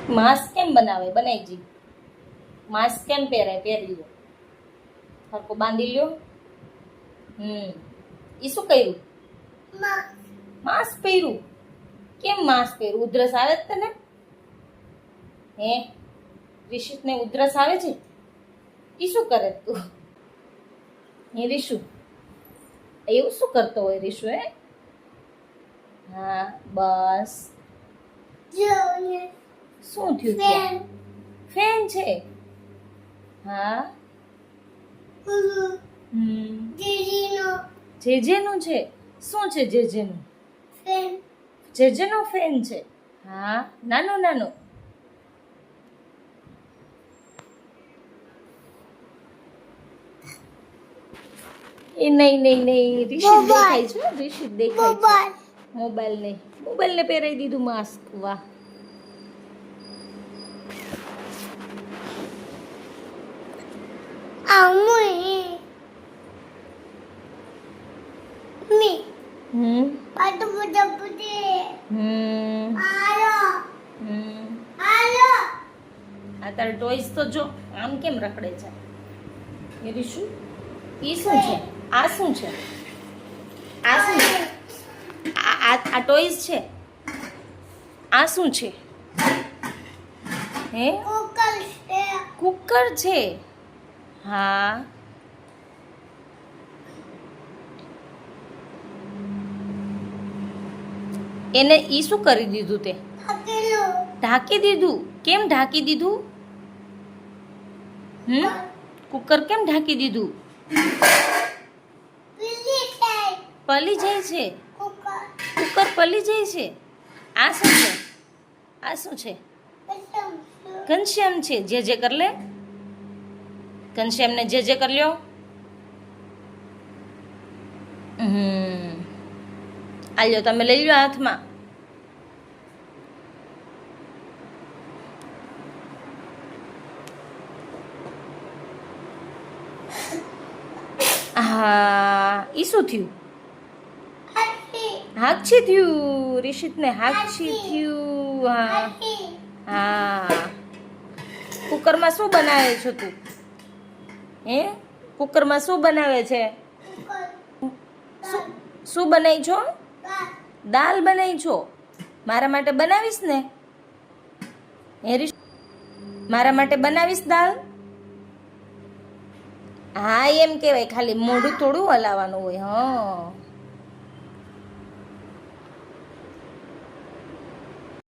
Mask કેમ બનાવે? બનાવી જી. માસ્ક કેમ પહેરાય? પહેરી લો. હરકો બાંધી લ્યો. ઈ શું કર્યું? માસ્ક પહેર્યું. કેમ માસ્ક પહેર્યું? ઉધરસ આવે છે તને? હે રિશિતને ઉધરસ આવે છે? ઈ શું કરે તું? હે રીશુ, એવું શું કરતો હોય રીશુ? હે હા બસ. શું થયું ત્યાં? ફેન છે? હા. જેજેનું છે? શું છે જેજેનું? જેજેનો ફેન છે? હા, નાનો નાનો. એ નહીં નહીં નહીં, રિશિત દેખાય છે. રિશિત દેખાય છે. મોબાઈલ નહીં, મોબાઈલને પહેરાવી દીધું માસ્ક. વાહ. આ તાર ટોયસ તો જો આમ કેમ રખડે છે? એ રીશુ, ઈ શું છે? આ શું છે? આ શું છે? આ ટોયસ છે? આ શું છે? હે કુકર છે? હા. એને ઈ શું કરી દીધું તે? ઢાંકી દીધું. કેમ ઢાંકી દીધું? કુકર કેમ ઢાંકી દીધું? પલી જાય છે? કુકર પલી જાય છે? આ શું છે? આ શું છે? ઘનશ્યામ છે. જે કર લે. ઘનશ્યામને જે કર લ્યો. આલ્યો તમે લઈ લો હાથમાં. હા, ઈ શું થયું? હાગછી થયું. રિશિતને હાગછી થયું. હા હા. કુકરમાં શું બનાવે છો તું? હે કુકરમાં શું બનાવે છે? શું બનાવી છો? દાલ બનાવી છો? મારા માટે બનાવીશ ને? હે રિશુ, મારા માટે બનાવીશ દાલ? હા એમ કહેવાય, ખાલી મોઢું થોડું હલાવવાનું હોય. હા.